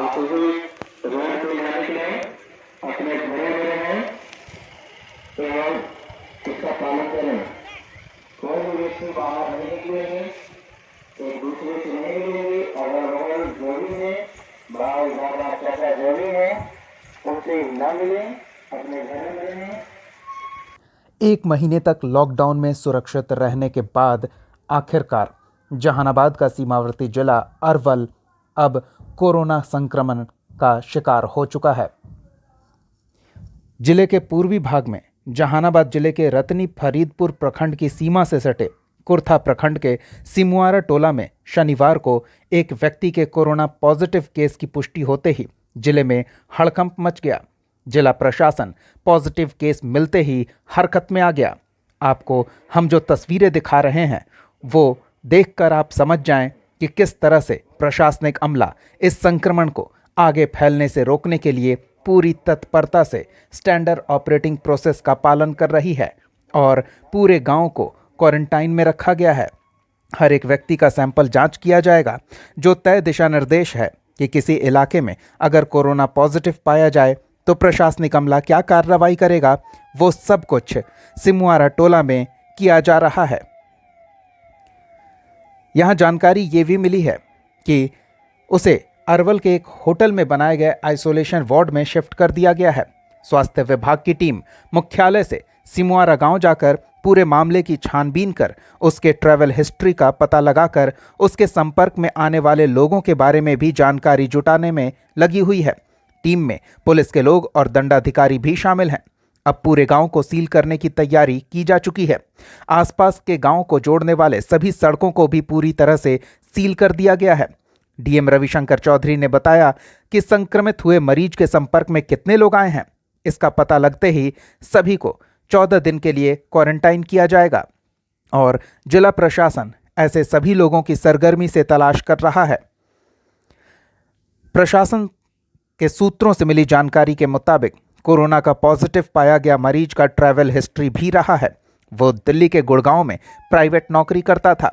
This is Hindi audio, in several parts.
आप भी रोड पे ना निकलें, अपने घरों में रहें एवं इसका पालन करें। कोई भी व्यक्ति बाहर नहीं निकलेंगे, एक दूसरे से नहीं मिलेंगे। अगर बगल जो भी है, भाई दादा चाचा जो भी है, उनसे न मिलें, अपने घर में रहें। 1 महीने तक लॉकडाउन में सुरक्षित रहने के बाद आखिरकार जहानाबाद का सीमावर्ती जिला अरवल अब कोरोना संक्रमण का शिकार हो चुका है। जिले के पूर्वी भाग में जहानाबाद जिले के रतनी फरीदपुर प्रखंड की सीमा से सटे कुर्था प्रखंड के सिमुआरा टोला में शनिवार को एक व्यक्ति के कोरोना पॉजिटिव केस की पुष्टि होते ही जिले में हड़कंप मच गया। जिला प्रशासन पॉजिटिव केस मिलते ही हरकत में आ गया। आपको हम जो तस्वीरें दिखा रहे हैं वो देखकर आप समझ जाएं कि किस तरह से प्रशासनिक अमला इस संक्रमण को आगे फैलने से रोकने के लिए पूरी तत्परता से स्टैंडर्ड ऑपरेटिंग प्रोसेस का पालन कर रही है और पूरे गांव को क्वारंटाइन में रखा गया है। हर एक व्यक्ति का सैंपल जांच किया जाएगा। जो तय दिशा निर्देश है कि किसी इलाके में अगर कोरोना पॉजिटिव पाया जाए तो प्रशासनिक अमला क्या कार्रवाई करेगा, वो सब कुछ सिमुआरा टोला में किया जा रहा है। यहां जानकारी ये भी मिली है कि उसे अरवल के एक होटल में बनाए गए आइसोलेशन वार्ड में शिफ्ट कर दिया गया है। स्वास्थ्य विभाग की टीम मुख्यालय से सिमुआरा गांव जाकर पूरे मामले की छानबीन कर उसके ट्रैवल हिस्ट्री का पता लगाकर उसके संपर्क में आने वाले लोगों के बारे में भी जानकारी जुटाने में लगी हुई है। टीम में पुलिस के लोग और दंडाधिकारी भी शामिल हैं। अब पूरे गांव को सील करने की तैयारी की जा चुकी है। आसपास के गांव को जोड़ने वाले सभी सड़कों को भी पूरी तरह से सील कर दिया गया है। डीएम रविशंकर चौधरी ने बताया कि संक्रमित हुए मरीज के संपर्क में कितने लोग आए हैं, इसका पता लगते ही सभी को 14 दिन के लिए क्वारंटाइन किया जाएगा और जिला प्रशासन ऐसे सभी लोगों की सरगर्मी से तलाश कर रहा है। प्रशासन के सूत्रों से मिली जानकारी के मुताबिक कोरोना का पॉजिटिव पाया गया मरीज का ट्रैवल हिस्ट्री भी रहा है। वो दिल्ली के गुड़गांव में प्राइवेट नौकरी करता था।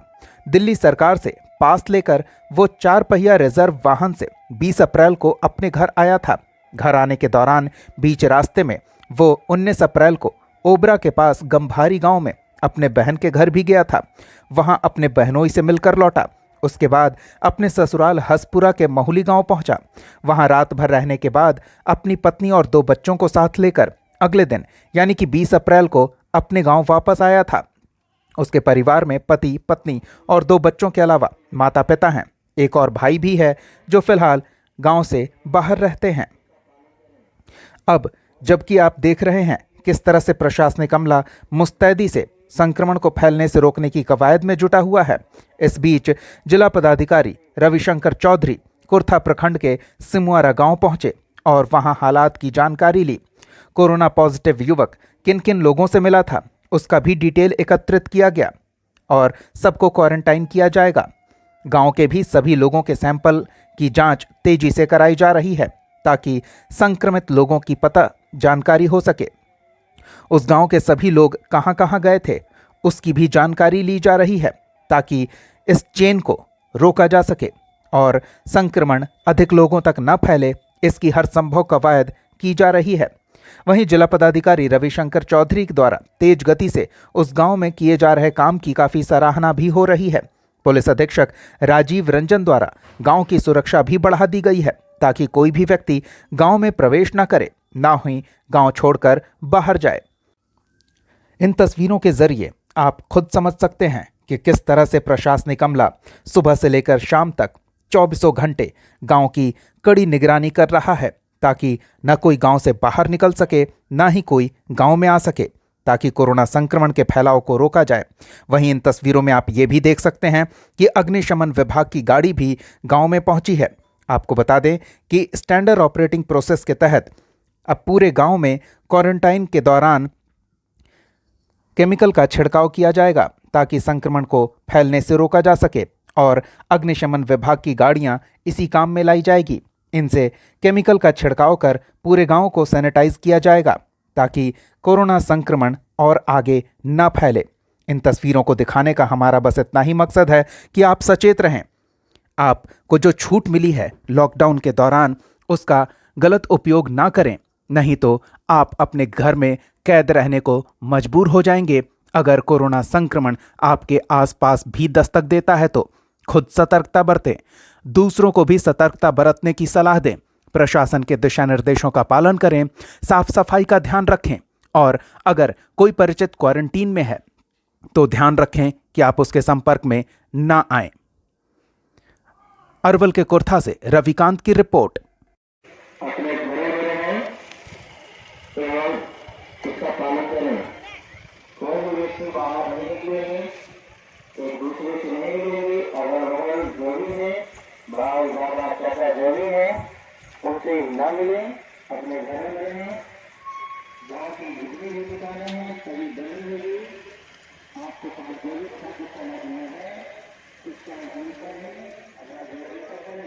दिल्ली सरकार से पास लेकर वो 4 पहिया रिजर्व वाहन से 20 अप्रैल को अपने घर आया था। घर आने के दौरान बीच रास्ते में वो 19 अप्रैल को ओबरा के पास गंभारी गांव में अपने बहन के घर भी गया था। वहां अपने बहनोई से मिलकर लौटा। उसके बाद अपने ससुराल हसपुरा के महुली गांव पहुंचा। वहां रात भर रहने के बाद अपनी पत्नी और 2 बच्चों को साथ लेकर अगले दिन यानी कि 20 अप्रैल को अपने गांव वापस आया था। उसके परिवार में पति, पत्नी और 2 बच्चों के अलावा माता पिता हैं। एक और भाई भी है जो फिलहाल गांव से बाहर रहते हैं। अब जबकि आप देख रहे हैं किस तरह से प्रशासनिक अमला मुस्तैदी से संक्रमण को फैलने से रोकने की कवायद में जुटा हुआ है, इस बीच जिला पदाधिकारी रविशंकर चौधरी कुर्था प्रखंड के सिमुआरा गांव पहुंचे और वहां हालात की जानकारी ली। कोरोना पॉजिटिव युवक किन किन लोगों से मिला था उसका भी डिटेल एकत्रित किया गया और सबको क्वारंटाइन किया जाएगा। गांव के भी सभी लोगों के सैंपल की जांच तेजी से कराई जा रही है ताकि संक्रमित लोगों की पता जानकारी हो सके। उस गांव के सभी लोग कहां कहां गए थे उसकी भी जानकारी ली जा रही है ताकि इस चेन को रोका जा सके और संक्रमण अधिक लोगों तक न फैले, इसकी हर संभव कवायद की जा रही है। वहीं जिला पदाधिकारी रविशंकर चौधरी द्वारा तेज गति से उस गांव में किए जा रहे काम की काफी सराहना भी हो रही है। पुलिस अधीक्षक राजीव रंजन द्वारा गांव की सुरक्षा भी बढ़ा दी गई है ताकि कोई भी व्यक्ति गांव में प्रवेश न करे, ना ही गांव छोड़कर बाहर जाए। इन तस्वीरों के जरिए आप खुद समझ सकते हैं कि किस तरह से प्रशासनिक अमला सुबह से लेकर शाम तक 24 घंटे गांव की कड़ी निगरानी कर रहा है ताकि न कोई गांव से बाहर निकल सके, ना ही कोई गांव में आ सके, ताकि कोरोना संक्रमण के फैलाव को रोका जाए। वहीं इन तस्वीरों में आप ये भी देख सकते हैं कि अग्निशमन विभाग की गाड़ी भी गांव में पहुंची है। आपको बता दें कि स्टैंडर्ड ऑपरेटिंग प्रोसेस के तहत अब पूरे गांव में क्वारंटाइन के दौरान केमिकल का छिड़काव किया जाएगा ताकि संक्रमण को फैलने से रोका जा सके और अग्निशमन विभाग की गाड़ियां इसी काम में लाई जाएगी। इनसे केमिकल का छिड़काव कर पूरे गांव को सैनिटाइज किया जाएगा ताकि कोरोना संक्रमण और आगे न फैले। इन तस्वीरों को दिखाने का हमारा बस इतना ही मकसद है कि आप सचेत रहें। आपको जो छूट मिली है लॉकडाउन के दौरान, उसका गलत उपयोग ना करें, नहीं तो आप अपने घर में कैद रहने को मजबूर हो जाएंगे। अगर कोरोना संक्रमण आपके आसपास भी दस्तक देता है तो खुद सतर्कता बरतें, दूसरों को भी सतर्कता बरतने की सलाह दें, प्रशासन के दिशा निर्देशों का पालन करें, साफ सफाई का ध्यान रखें और अगर कोई परिचित क्वारंटीन में है तो ध्यान रखें कि आप उसके संपर्क में ना आएं। अरवल के कुर्था से रविकांत की रिपोर्ट। अपने घरों में रहें एवं इसका पालन करें। कोई भी व्यक्ति बाहर नहीं निकलेंगे, एक दूसरे से नहीं मिलेंगे। अगर मोबाइल जो भी है, भाई दादा चाचा जो भी है, उनसे न मिलें, अपने घर में रहें। जहाँ की जितनी भी दुकानें हैं सभी बंद होगी। आपके पास जो भी खाद्य सामग्री है उसका उपयोग करें। अगर जरूरत पड़े